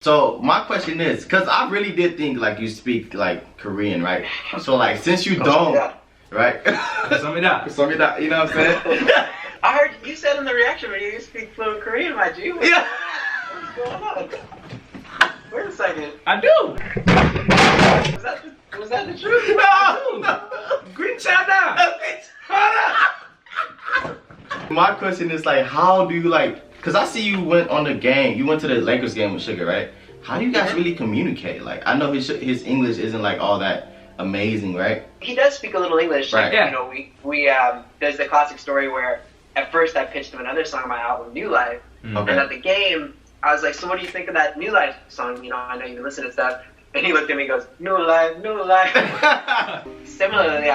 So my question is, cause I really did think like you speak like Korean, right? So like since you don't, right? Samida, you know what I'm saying? I heard you said in the reaction video you speak fluent Korean, my G. Yeah. What's going on? Wait a second. I do. Was that the truth? No. Green China. My question is like, how do you like? Cause I see you went on the game. You went to the Lakers game with Suga, right? How do you guys really communicate? Like, I know his English isn't like all that amazing, right? He does speak a little English. Right. Like, Yeah. You know, we there's the classic story where at first I pitched him another song on my album, New Life, Okay. and at the game I was like, so what do you think of that New Life song? You know, I know you've been listening to stuff. And he looked at me and goes, New Life, New Life. Similarly,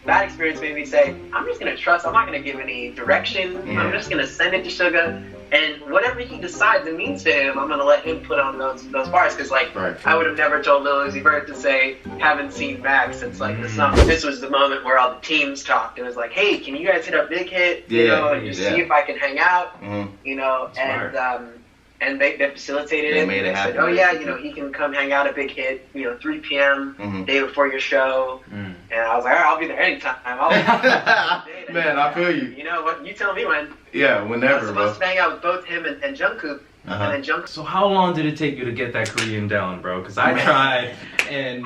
that experience made me say, I'm just gonna trust. I'm not gonna give any direction. Yeah. I'm just gonna send it to Suga, and whatever he decides it means to him, I'm gonna let him put on those bars. Cause like, Right. I would have never told Lil Uzi Vert to say, haven't seen Max since like the summer. This was the moment where all the teams talked. It was like, hey, can you guys hit a big hit? You know, and just see if I can hang out. You know, and they facilitated it. Made it happen. Said, oh yeah, you know, he can come hang out at Big Hit, you know, 3 p.m. Day before your show. And I was like, all right, I'll be there anytime. Man, I feel you. You know what? You tell me when. Yeah, I was whenever, supposed bro. to hang out with both him and Jungkook. And then Jungkook. So how long did it take you to get that Korean down, bro? Cause I tried and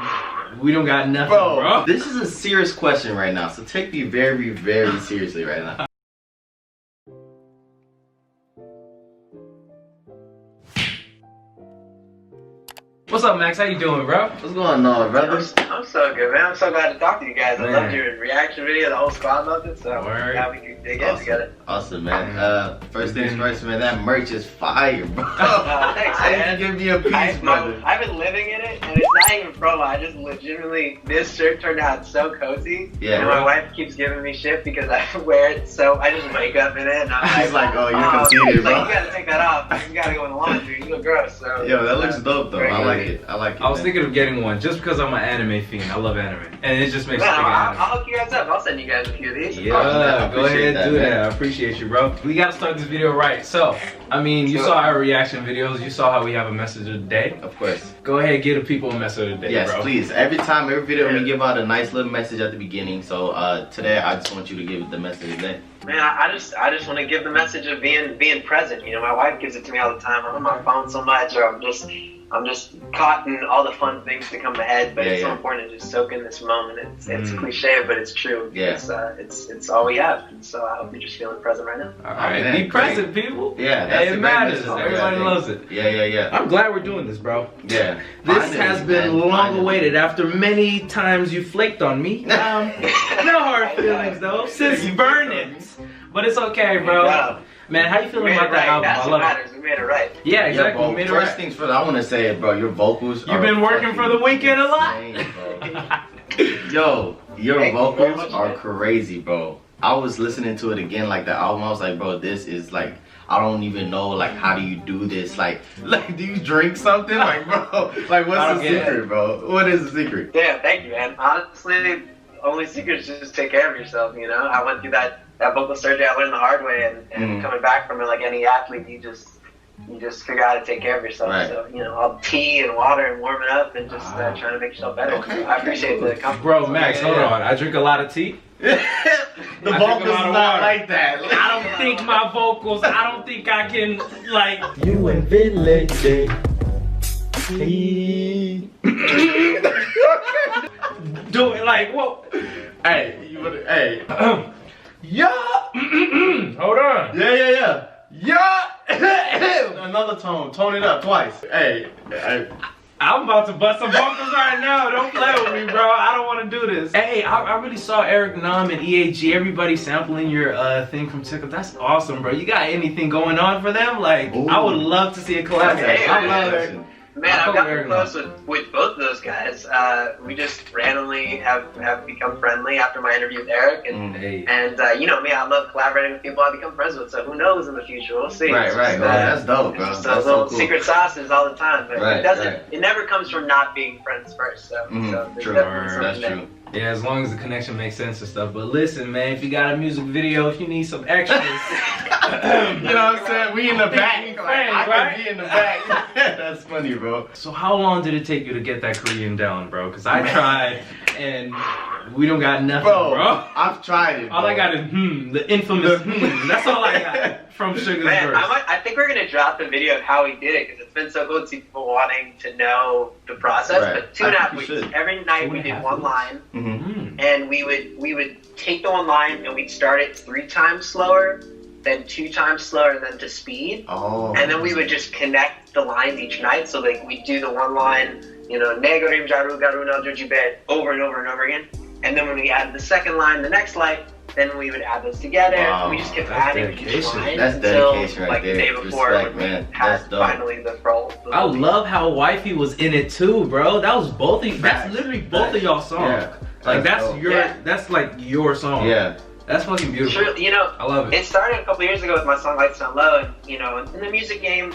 we don't got nothing, bro. This is a serious question right now, so take me very, very seriously right now. What's up, Max? How you doing, bro? What's going on, brother? I'm so good, man. I'm so glad to talk to you guys. I Man. loved your reaction video. The whole squad loved it. So Word. now we can dig in together. Awesome, man. First things first, man. That merch is fire, bro. Thanks, man. Give me a piece, brother. I've been living in it, and it's not even promo. I just legitimately, this shirt turned out so cozy. Yeah, and my wife keeps giving me shit because I wear it, so I just wake up in it. And I'm She's like, oh, you're conceited, she's bro. like, you gotta take that off. You gotta go in the laundry. You look gross. So Yo, that looks dope, though. very I like cozy. it. I like it. I was man. thinking of getting one just because I'm an anime fiend. I love anime. And it just makes Man, me think of anime. I'll hook you guys up. I'll send you guys a few of these. Yeah, I go ahead appreciate and do that, that. man. I appreciate you, bro. We gotta start this video right. So, I mean, you Sure. saw our reaction videos. You saw how we have a message of the day. Of course. Go ahead, give the people a message of the day, Yes, bro. please. Every video, we give out a nice little message at the beginning. So today, I just want you to give the message of the day. Man, I just want to give the message of being present. You know, my wife gives it to me all the time. I'm on my phone so much, or I'm just caught in all the fun things that come ahead. But it's so important to just soak in this moment. It's cliche, but it's true. Yeah. It's all we have. And so I hope you're just feeling present right now. All right, man, be present, people. Yeah, that's it a great matters. message. Everybody loves it. Yeah. I'm glad we're doing this, bro. Yeah. This Finally, has been man. long Finally. awaited. After many times you flaked on me. No hard feelings though. Since burning. But it's okay, bro. Yeah. Man, how you We feeling made about it that right. album? That's I what love it. matters. We made it right. Yeah, Yeah, exactly. bro. We made it First right. things first, I want to say it, bro. Your vocals. You've been working for the weekend a lot. Yo, your Thank you very vocals much, are man. crazy, bro. I was listening to it again, like the album. I was like, bro, this is like, I don't even know, like, how do you do this? Like, do you drink something? Like, bro, like, what's the secret, bro? What is the secret? Yeah, thank you, man. Honestly, the only secret is just take care of yourself, you know? I went through that vocal surgery. I learned the hard way, and coming back from it, like any athlete, you just figure out how to take care of yourself. Right. So, you know, all tea and water and warming up and just trying to make yourself better. Okay. I appreciate the compliment. Bro, Max, hold on. I drink a lot of tea. The vocals is not water. like that. I don't think my vocals, I don't think I can, like... You and Village. do it like, whoa. Hey, hey. Yeah. Hold on. Yeah. Another tone. Tone it up twice. Hey. I'm about to bust some vocals right now. Don't play with me, bro. I don't want to do this. Hey, I really saw Eric Nam and EAG, everybody sampling your thing from TikTok. That's awesome, bro. You got anything going on for them? Like, Ooh. I would love to see a collab. Hey, I love Eric. Man, I've gotten close with both of those guys. We just randomly have become friendly after my interview with Eric. And you know me, I love collaborating with people I become friends with. So who knows in the future? We'll see. Right, man. That's dope, bro. Just That's those little so cool. secret sauces all the time. But Right, it doesn't. It never comes from not being friends first. So, so there's True. definitely something That's there. true. Yeah, as long as the connection makes sense and stuff. But listen, man, if you got a music video, if you need some extras, you know what I'm saying? We in the back. I can be in the back. That's funny, bro. So how long did it take you to get that Korean down, bro? Because I tried and we don't got nothing, bro. I've tried it, bro. All I got is the infamous That's all I got from Suga's verse. I think we're gonna drop the video of how he did it because it's been so cool to see people wanting to know the process. Right. But 2.5 weeks. Every night we did one line, and we would take the one line and we'd start it 3 times slower, then 2 times slower, and then to speed. And then we would just connect the lines each night. So like we'd do the one line, you know, Negorim Jaru Garuna Jujibet over and over and over again. And then when we added the second line, the next line, then we would add those together. And we just kept adding each line until like the day before we had finally the roll. I love how Wifey was in it too, bro. That was both of you. That's literally both of y'all songs. Yeah. Like that's like your song. Yeah. That's fucking beautiful. Sure, you know, I love it. It started a couple years ago with my song Lights Down Low, and you know, in the music game,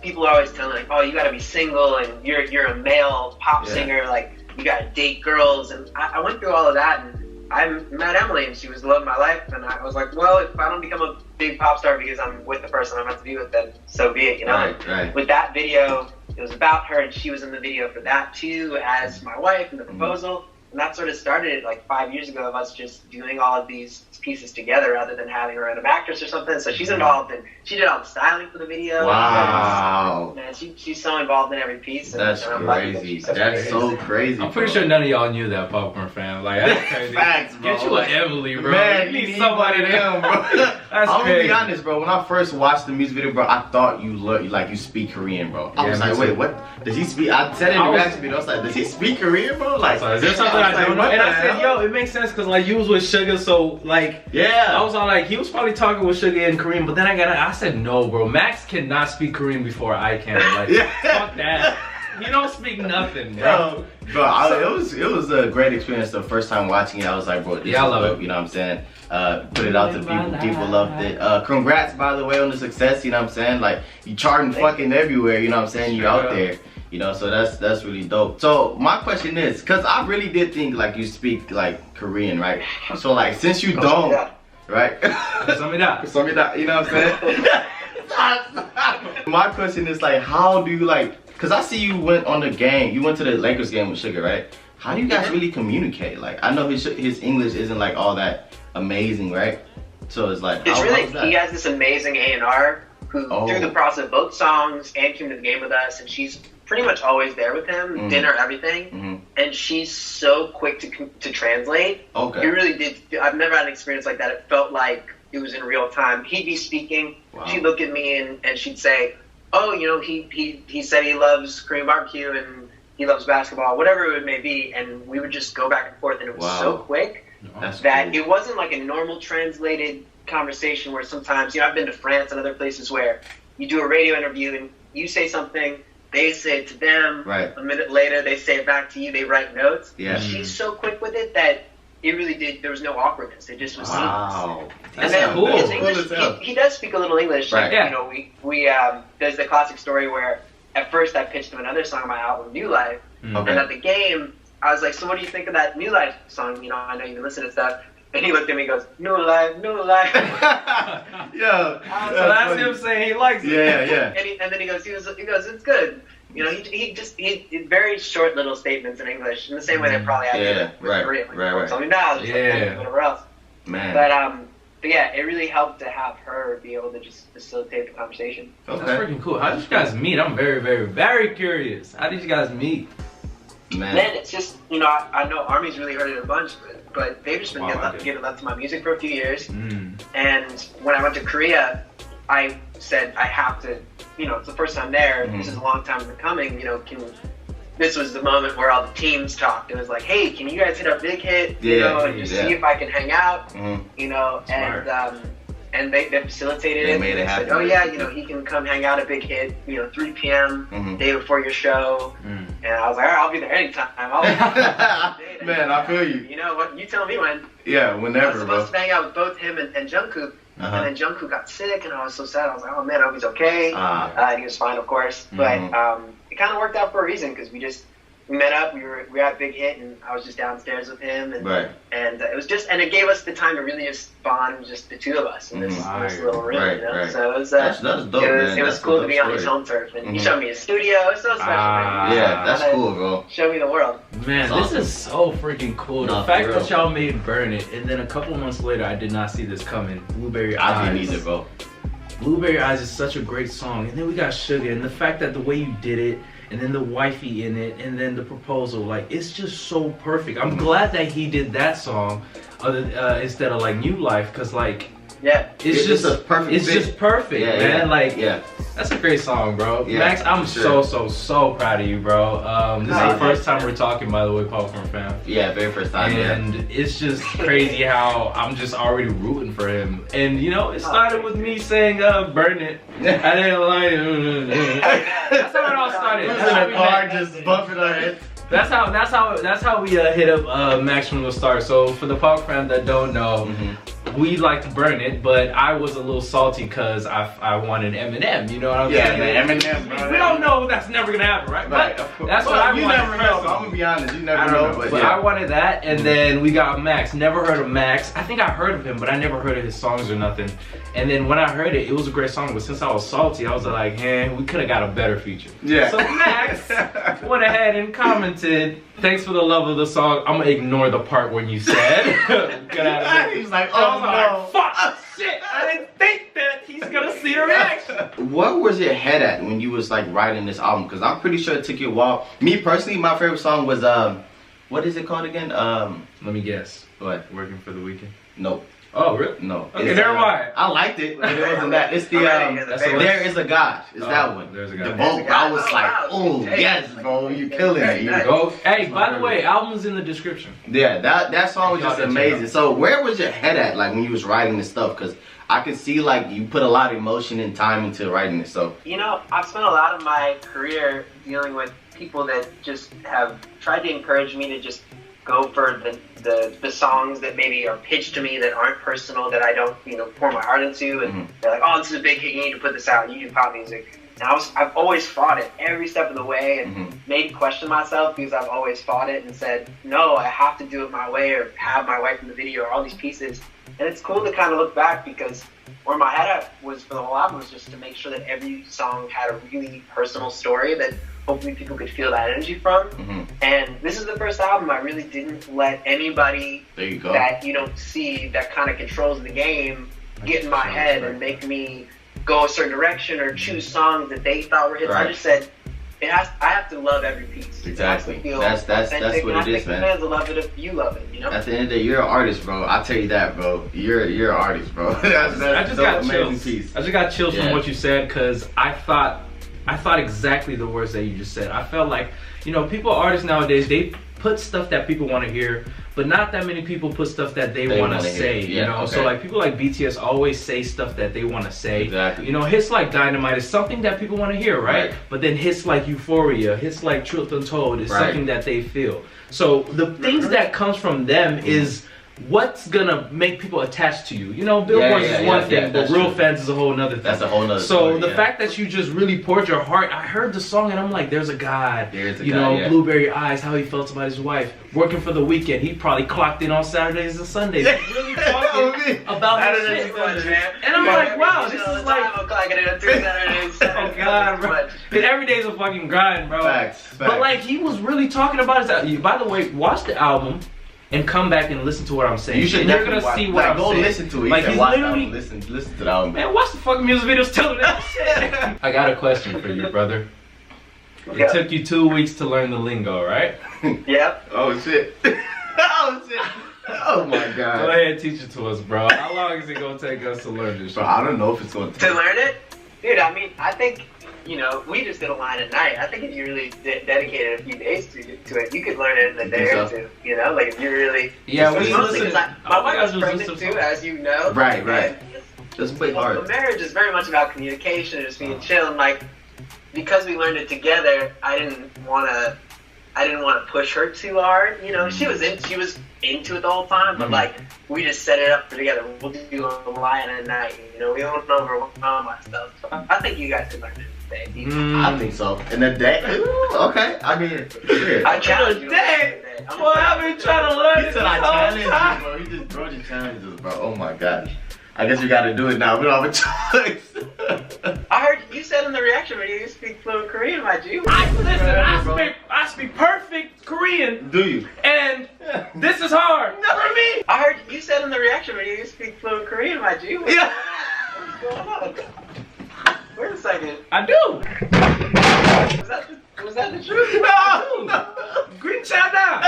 people are always telling like, oh, you gotta be single and you're a male pop singer, like you gotta date girls, and I went through all of that, and I met Emily, and she was the love of my life, and I was like, well, if I don't become a big pop star because I'm with the person I'm meant to be with, then so be it, you know. Right. With that video, it was about her, and she was in the video for that too, as my wife in the proposal. And that sort of started like 5 years ago of us just doing all of these pieces together rather than having a random actress or something. So she's involved in, she did all the styling for the video. Wow. Man, she's so involved in every piece. That's crazy. That's so crazy. I'm pretty sure none of y'all knew that, Popcorn fam. Like, that's crazy. Facts, bro. Get you an Emily, bro. Man, you need somebody there, bro. That's I'm crazy. gonna be honest, bro. When I first watched the music video, bro, I thought you speak Korean, bro. I was like, wait, what? Does he speak? I said in the reaction video, I was like, does he speak Korean, bro? Like, is there something I don't know? And I said, yo, it makes sense because like you was with Suga, so like I was all like, he was probably talking with Suga in Korean, but then I said no, bro. Max cannot speak Korean before I can. Like, fuck that. He don't speak nothing, bro. It was a great experience. The first time watching it, I was like, bro, this is dope, you know what I'm saying? Put it out to people. People loved it. Congrats, by the way, on the success. You know what I'm saying? Like you charting fucking everywhere. You know what I'm saying? You out there. You know, so that's really dope. So my question is, cause I really did think like you speak like Korean, right? So like since you don't, right? Samida, you know what I'm saying? My question is like, how do you like? Cause I see you went on the game. You went to the Lakers game with Suga, right? How do you guys really communicate? Like I know his English isn't like all that amazing, right? So it's like it's really he has this amazing A&R who through the process of both songs and came to the game with us, and she's pretty much always there with him, dinner, everything, and she's so quick to translate. It really did. I've never had an experience like that. It felt like it was in real time. He'd be speaking, she'd look at me and she'd say, oh, you know, he said he loves Korean barbecue and he loves basketball, whatever it may be, and we would just go back and forth, and it was so quick that it wasn't like a normal translated conversation where sometimes, you know, I've been to France and other places where you do a radio interview and you say something, they say it to them, a minute later they say it back to you, they write notes. She's so quick with it that it really did, there was no awkwardness, it just was seamless. That's cool. His English, he does speak a little English. You know, we there's the classic story where at first I pitched him another song on my album, New Life, and at the game, I was like, so what do you think of that New Life song? You know, I know you can listen to stuff. And he looked at me and goes, New Life, New Life. So that's him saying he likes it. And then he goes, it's good. You know, he very short little statements in English, in the same way they probably have with Korean. Like, tell me now, whatever else. Man. But yeah, it really helped to have her be able to just facilitate the conversation. That's freaking cool. How did you guys meet? I'm very, very, very curious. How did you guys meet? Man, it's just, you know, I know Army's really heard it a bunch, but they've just been giving love to my music for a few years. And when I went to Korea, I said I have to, you know, it's the first time there. This is a long time coming. You know, this was the moment where all the teams talked. It was like, hey, can you guys hit a big hit? You know, and just see if I can hang out. You know, and they facilitated it. Made it happen. Said, oh yeah, you know, he can come hang out at Big Hit, you know, 3 p.m. day before your show. And I was like, all right, I'll be there anytime. Man, I feel you. You know what? You tell me when. Yeah, whenever, I was supposed to hang out with both him and Jungkook. And then Jungkook got sick, and I was so sad. I was like, oh man, I hope he's okay. And he was fine, of course. But it kind of worked out for a reason, because we just we met up. We were at Big Hit, and I was just downstairs with him, and right. and it was just, and it gave us the time to really just bond, just the two of us in this little room. Right, you know? right. So it was that's dope, it was cool to be on his home turf, and he showed me his studio. It was so special. Man. Yeah, that's cool, bro. Show me the world. Man, That's this is so freaking cool. No, the fact for real. that y'all made Burn It, and then a couple months later, I did not see this coming. Blueberry Eyes. I didn't either, bro. Blueberry Eyes is such a great song, and then we got Suga, and the fact that the way you did it, and then the wifey in it, and then the proposal, like, it's just so perfect. I'm glad that he did that song instead of like New Life, because like, yeah, it's just a perfect it's fit. just perfect, Yeah, man. yeah, like, yeah. that's a great song, bro. Yeah, Max, I'm sure. so proud of you, bro. This is the first time we're talking, by the way, Popcorn fam. Yeah, very first time. And it's just crazy how I'm just already rooting for him. And you know, it started with me saying, burn it. I didn't like it. That's how it all started. That's how we met. Just bumping our heads. That's how we hit up Max from the start. So for the Pop fans that don't know, we like to burn it, but I was a little salty because I wanted Eminem. You know what I'm saying? Yeah, Eminem, bro. We don't know that's never gonna happen, right? But that's what I wanted. You never know. I'm gonna be honest. You never know. But I wanted that, and then we got Max. Never heard of Max. I think I heard of him, but I never heard of his songs or nothing. And then when I heard it, it was a great song. But since I was salty, I was like, hey, we could have got a better feature. Yeah. So Max went ahead and commented, "Thanks for the love of the song. I'm gonna ignore the part when you said." Get out of here. He's like, oh no. Fuck, shit. I didn't think that he's gonna see the reaction. What was your head at when you was like writing this album? Because I'm pretty sure it took you a while. Me personally, my favorite song was what is it called again? Let me guess. What? Working for the Weekend? Nope. Oh, really? No. Okay, It's, never mind. I liked it, but it wasn't that. It's the That's the There Is a God. It's that one. There's a God. The vote. I was like, wow. oh yes, bro, you killing it. You Go. Hey, by the way, album's in the description. Yeah, that song was just Y'all can check amazing. it out. So where was your head at, like when you was writing this stuff? Because I could see like you put a lot of emotion and time into writing it. So You know, I've spent a lot of my career dealing with people that just have tried to encourage me to just go for the songs that maybe are pitched to me that aren't personal, that I don't, you know, pour my heart into, and they're like, oh, this is a big hit, you need to put this out, you do pop music. And I've always fought it every step of the way, and made me question myself because I've always fought it and said, no, I have to do it my way, or have my wife in the video, or all these pieces. And it's cool to kind of look back, because where my head at was for the whole album was just to make sure that every song had a really personal story that hopefully people could feel that energy from. And this is the first album I really didn't let anybody that you don't see that kind of controls the game get in my head and make me go a certain direction or choose songs that they thought were hits. I just said, I have to love every piece. Exactly. Feel That's what and it I is, think man. the fans will love it if you love it, you know? At the end of the day, you're an artist, bro. I'll tell you that, bro. You're an artist, bro. That's I just got amazing chills. piece. I just got chills from what you said, because I thought exactly the words that you just said. I felt like, you know, artists nowadays, they put stuff that people want to hear, but not that many people put stuff that they want to say, you know? So like people like BTS always say stuff that they want to say. Exactly. You know, hits like Dynamite is something that people want to hear, right? But then hits like Euphoria, hits like Truth Untold is something that they feel. So the things that comes from them is what's gonna make people attached to you. You know, Billboards is one thing, but real fans is a whole nother thing. That's a whole nother So story, the fact that you just really poured your heart, I heard the song and I'm like, there's a God. There's a you God, know, Blueberry Eyes, how he felt about his wife. Working for the Weekend, he probably clocked in on Saturdays and Sundays. Really talking about his shit. And I'm like, wow, this is like, I'm clocking it on 3 Saturdays. oh God, bro. And every day's a fucking grind, bro. Facts. But like, he was really talking about his. By the way, watch the album and come back and listen to what I'm saying. You should you're gonna watch, see what I'm go saying. listen to it. Like he's literally listen to the album. Man, watch the fucking music videos telling that shit. I got a question for you, brother. It took you 2 weeks to learn the lingo, right? Yep. Oh shit. Oh shit. Oh my god. Go ahead, teach it to us, bro. How long is it gonna take us to learn this shit? Bro, I don't know if it's gonna take. To learn it? Dude, I mean, I think, you know, we just did a line at night. I think if you really dedicated a few days to it, you could learn it in a day or two. You know, like if you really. Yeah, we listen. My wife was pregnant too, as you know. Right. That's way hard. Well, marriage is very much about communication and just being chill. And like, because we learned it together, I didn't want to push her too hard. You know, she was into it the whole time, but like we just set it up together. We'll do a line at night. You know, we don't overwhelm ourselves. So I think you guys can learn it. birthday. I think so. In a day? Ooh, okay. I mean, yeah. I challenge you. Well, I've been trying to learn He said I challenge you, bro. He just throw the challenges, bro. Oh my gosh. I guess we gotta do it now. We don't have a choice. I heard you said in the reaction video you speak fluent Korean, my G. I speak perfect Korean. Do you? And this is hard for me. I heard you said in the reaction video you speak fluent Korean, my G. Yeah. What's going on? Wait a second. I do. Was that the truth? No. Green child now.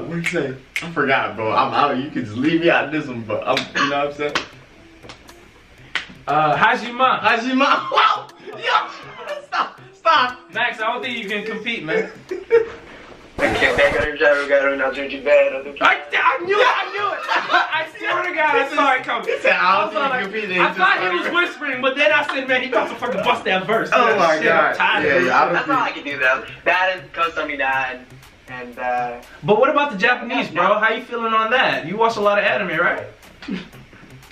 What you say? I forgot, bro. I'm out. You can just leave me out of this one, but you know what I'm saying? Hajima. Wow! Yo! Stop! Max, I don't think you can compete, man. I knew it! I swear to God, I saw it coming. He said, I don't think you can compete. I thought he was whispering, but then I said, man, he about to fucking bust that verse. Oh my God. That's all I can do, though. That and Kosamida and But what about the Japanese, bro? How you feeling on that? You watch a lot of anime, right?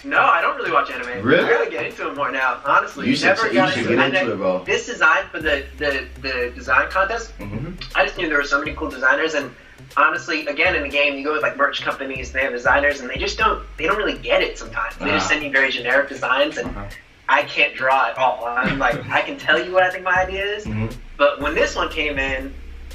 No, I don't really watch anime. Really? I gotta get into it more now, honestly. You should get into it, bro. This design for the design contest, I just knew there were so many cool designers, and honestly, again, in the game, you go with like merch companies, they have designers, and they don't really get it sometimes. They just send you very generic designs, and I can't draw at all. I'm like, I can tell you what I think my idea is, but when this one came in,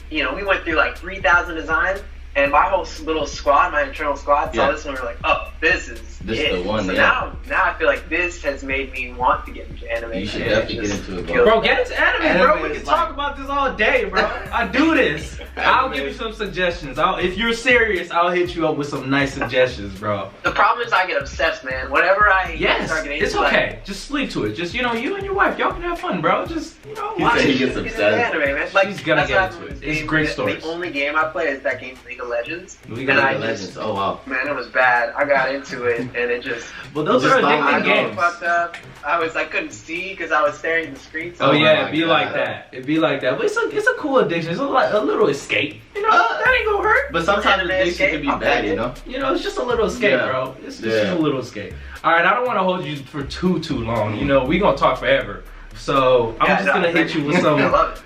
you know, we went through like 3,000 designs, and my whole little squad, my internal squad, saw this one and were like, oh, this is the one. So now I feel like this has made me want to get into anime. You should definitely get into it, bro. Get into anime, bro. We can talk about this all day, bro. I do this. I'll give you some suggestions. If you're serious, I'll hit you up with some nice suggestions, bro. The problem is I get obsessed, man. Whenever I start getting into it's okay. Just sleep to it. Just, you know, you and your wife, y'all can have fun, bro. Just, you know, watch it. He gets obsessed. Anime, man. Like, he's gonna get into it. It's great stories. The only game I play is that game, League of Legends. League of Legends. Oh wow. Man, it was bad. I got into it, and it just. Well, those are addicting games. Fucked up. I couldn't see because I was staring at the screen. So it'd be like that. It'd be like that. But it's a cool addiction. It's a little escape. You know, that ain't gonna hurt. But sometimes addiction can be bad, you know. You know, it's just a little escape, bro. It's just a little escape. All right, I don't want to hold you for too long. You know, we gonna talk forever. So I'm just gonna hit you with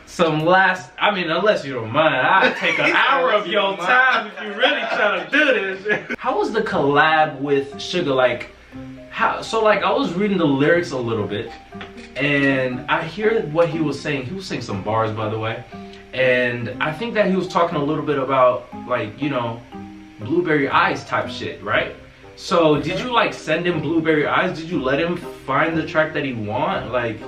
some last. I mean, unless you don't mind, I'll take an hour of your time if you really trying to do this. How was the collab with SUGA? Like, how? So like, I was reading the lyrics a little bit, and I hear what he was saying. He was saying some bars, by the way, and I think that he was talking a little bit about, like, you know, Blueberry Eyes type shit, right? So did you like send him Blueberry Eyes? Did you let him find the track that he want? Like.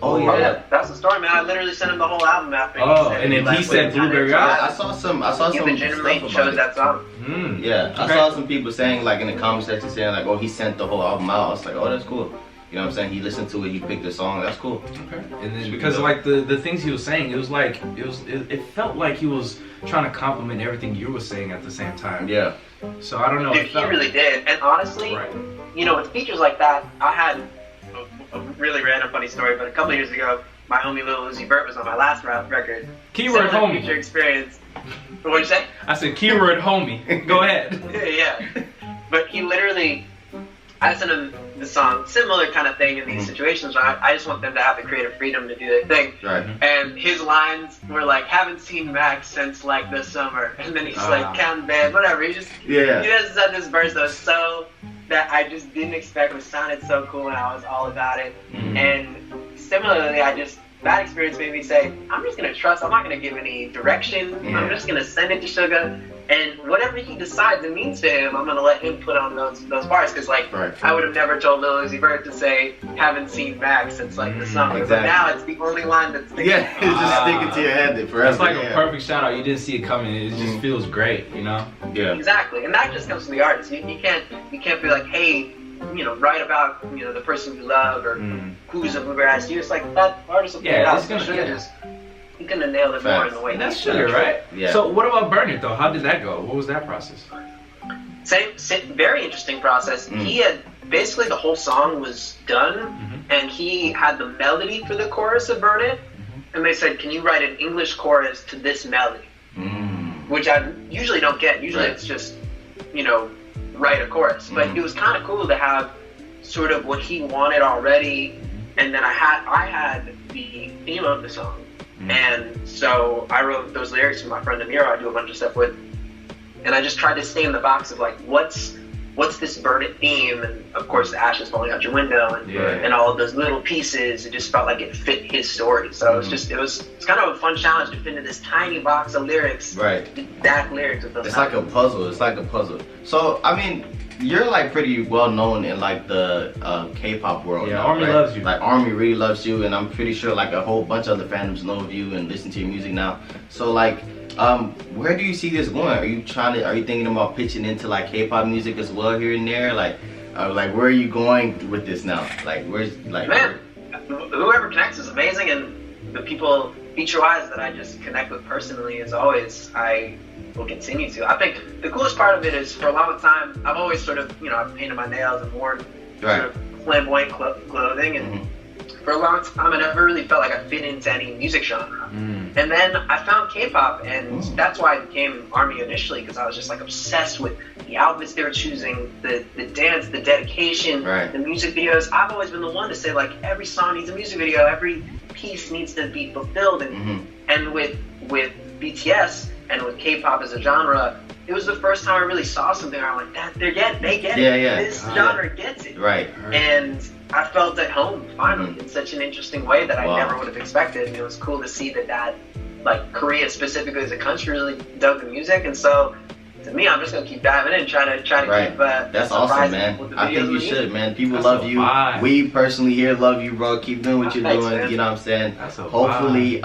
Oh yeah, that's the story, man. I literally sent him the whole album after. And then he said Blueberry Eyes. I saw some. He legitimately chose that song. Yeah, I saw some people saying, like, in the comment section, saying like, oh, he sent the whole album out. I was like, oh, that's cool. You know what I'm saying? He listened to it. He picked the song. That's cool. Okay. And then because like the things he was saying, it was like it felt like he was trying to compliment everything you were saying at the same time. Yeah. So I don't know. Dude, he really did. And honestly, you know, with features like that, I had a really random funny story, but a couple years ago, my homie Lil Uzi Vert was on my last record. Keyword homie. Feature experience. What'd you say? I said keyword homie. Go ahead. Yeah. But he literally, I sent him the song, similar kind of thing in these situations. I just want them to have the creative freedom to do their thing. Right. And his lines were like, haven't seen Max since like the summer. And then he's like, counting bad, whatever. He just said this verse that was so, that I just didn't expect. It sounded so cool, and I was all about it. And similarly, that experience made me say, I'm just gonna trust. I'm not gonna give any direction. I'm just gonna send it to SUGA, and whatever he decides it means to him, I'm gonna let him put on those bars. Because like, I would have never told Lil Uzi Vert to say, haven't seen Max since like the summer. But now it's the only line that's sticking. Yeah, it's just sticking to your head forever. That's like a perfect shout out. You didn't see it coming. It just feels great, you know? Yeah. Exactly, and that just comes from the artist. You can't be like, hey, you know, write about, you know, the person you love or who's a Blueberry Eyes. You just like that artist will figure it out. You're gonna nail it more in the way. And that's SUGA, right? Yeah. So what about Burn It though? How did that go? What was that process? Same very interesting process. He had basically the whole song was done, and he had the melody for the chorus of Burn It, and they said, can you write an English chorus to this melody? Which I usually don't get. Usually it's just, you know, write a chorus. But it was kind of cool to have sort of what he wanted already, and then I had the theme of the song, and so I wrote those lyrics with my friend Amira. I do a bunch of stuff with, and I just tried to stay in the box of like what's this burden theme, and of course the ashes falling out your window, and all of those little pieces. It just felt like it fit his story. So it's kind of a fun challenge to fit into this tiny box of lyrics. Right. The exact lyrics with those. It's like a puzzle. It's like a puzzle. So I mean, you're like pretty well known in like the K-pop world. Yeah, now, Army right? loves you. Like Army really loves you, and I'm pretty sure like a whole bunch of other fandoms know of you and listen to your music now. So like, where do you see this going? Are you thinking about pitching into like K-pop music as well here and there? Like where are you going with this now? Like where's like? Man, whoever connects is amazing, and the people feature-wise that I just connect with personally, as always, I will continue to. I think the coolest part of it is for a long time, I've always sort of, I've painted my nails and worn sort of flamboyant clothing, and for a long time I never really felt like I fit into any music genre. And then I found K-pop, and that's why I became Army initially, because I was just like obsessed with the outfits they were choosing, the dance, the dedication, the music videos. I've always been the one to say like every song needs a music video, every piece needs to be fulfilled, and with BTS and with K-pop as a genre, it was the first time I really saw something where I'm like, that they get it. This genre gets it. Right. And I felt at home finally in such an interesting way that I never would have expected. And it was cool to see that like Korea specifically as a country really dug the music. And so to me, I'm just gonna keep diving in, trying to keep. That's awesome, man. I think you should, man. People love you. We personally here love you, bro. Keep doing what you're doing. Man. You know what I'm saying? Hopefully,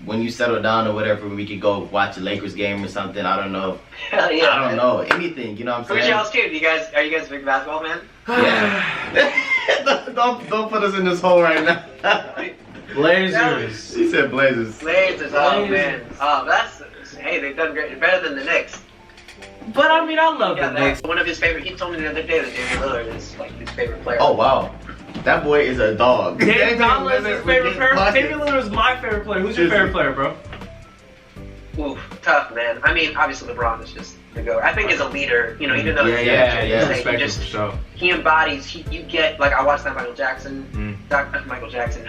when you settle down or whatever, we could go watch a Lakers game or something. I don't know. Hell yeah, I don't know anything. You know what I'm saying? Who's y'all's kid? Are you guys a big basketball man? Yeah. don't put us in this hole right now. Blazers. He said Blazers. Blazers. Oh man. Hey, they've done great. Better than the Knicks. But I mean, I love the Knicks. One of his favorite. He told me the other day that Damian Lillard is like his favorite player. Oh wow, that boy is a dog. Damian Lillard is his favorite player. Damian Lillard is my favorite player. Who's your favorite player, bro? Oof, tough, man. I mean, obviously LeBron is just the go. I think as a leader, even though he embodies. You get like I watched that Michael Jackson. Michael Jordan.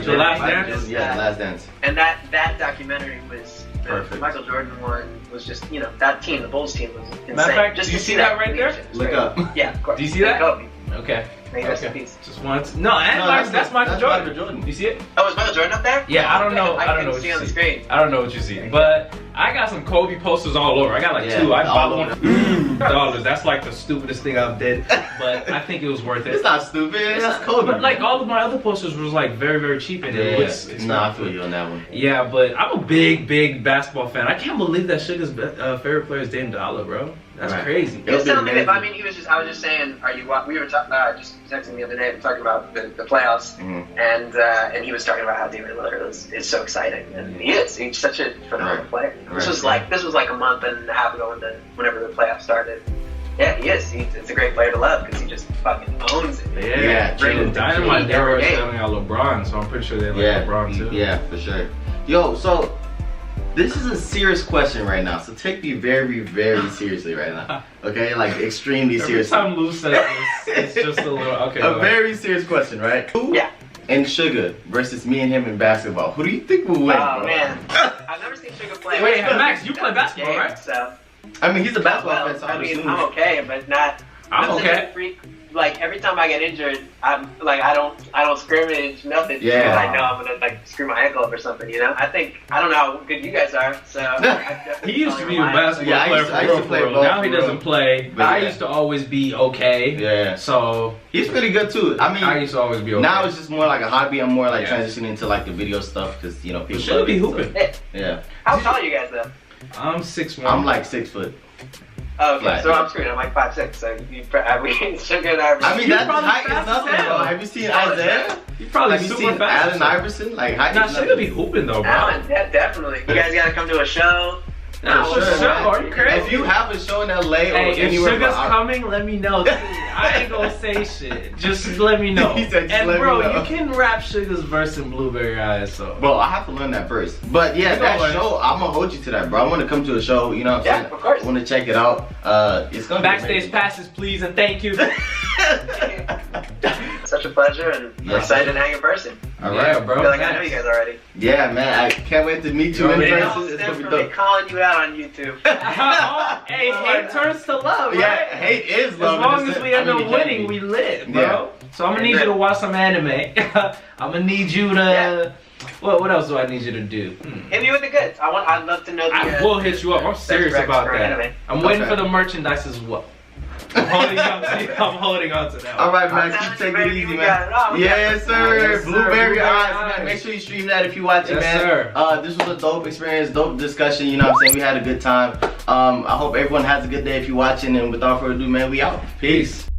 The Last Dance. Yeah, The Last Dance. And that documentary was perfect. The Michael Jordan one was just that team, the Bulls team was insane. Matter of fact, just do you see that right there? Look up. Yeah, of course. Do you see that? Kobe. Okay. Just once. That's Michael Jordan. You see it? Oh, is Michael Jordan up there? Yeah, I don't know. I don't know what you you see on the see. screen. I don't know what you see, but I got some Kobe posters all over. I got like 2. I bought one $1. That's like the stupidest thing I've did, but I think it was worth it. It's not stupid. That's Kobe. But like all of my other posters was like very, very cheap, and it's I feel you on that one. Yeah, but I'm a big basketball fan. I can't believe that Suga's favorite player is Dame Dollar, bro. That's crazy. He was telling me that. I mean, I was just saying, we were just texting the other day, talking about the playoffs, and he was talking about how Damian Lillard is so exciting, and he's such a phenomenal player. This was like a month and a half ago whenever the playoffs started. Yeah, he is. It's a great player to love because he just fucking owns it. Yeah. Dynamite, they were selling out LeBron, so I'm pretty sure they like LeBron too. Yeah, for sure. Yo, so this is a serious question right now, so take me very, very seriously right now. Okay, like extremely seriously. Every time Lou says this, it's just a little very serious question, right? Who and SUGA versus me and him in basketball. Who do you think will win? Oh man, I've never seen SUGA play. Wait, Max, you play basketball, right? So. I mean, he's a basketball fan, so I'm okay, but not. I'm okay. Like every time I get injured, I'm like I don't scrimmage, nothing. Yeah. Because I know I'm gonna like screw my ankle up or something. I don't know how good you guys are. So he used to be a basketball player for real. Now he doesn't play. But I used to always be okay. Yeah. So he's pretty good too. I mean, I used to always be okay. Now it's just more like a hobby. I'm more like transitioning into like the video stuff because people should be hooping. Yeah. How tall are you guys though? I'm 6'1". I'm like 6 foot. Oh, okay, so I'm screwed. I'm like 5'6", so SUGA and I mean, that height is nothing, bro. Have you seen Isaiah? You probably have you seen Allen Iverson? Like, height is nothing. SUGA be hooping though, bro. Allen, yeah, definitely. You guys gotta come to a show. Are you crazy? If you have a show in LA or anywhere, if SUGA's coming, let me know. I ain't gonna say shit. Just let me know. He said, and bro, you can rap SUGA's verse in Blueberry Eyes, so. Bro, I have to learn that first. But yeah, that show, I'm gonna hold you to that, bro. I want to come to a show. You know what I'm saying? Yeah, of course. I want to check it out. It's gonna backstage passes, please, and thank you. Such a pleasure, and I'm excited to hang in person. All right, bro. I feel like I know you guys already. Yeah, man. I can't wait to meet you in person. It's gonna be dope. Calling you out on YouTube. Hey, hate turns to love, right? Yeah, hate is love. As long as we end up winning, we lit, bro. Yeah. So I'm gonna need you to watch some anime. I'm gonna need you to. What else do I need you to do? Hit me with the goods. I'd love to know. I will hit you up. I'm serious about that. I'm waiting for the merchandise as well. I'm holding on to that. All right, Max, you take it easy, man. Yes, sir. Yes, Blueberry sir. Eyes, man. Make sure you stream that if you watch it, Yes, man. sir. This was a dope experience, dope discussion. You know what I'm saying? We had a good time. I hope everyone has a good day if you're watching. And without further ado, man, we out. Peace.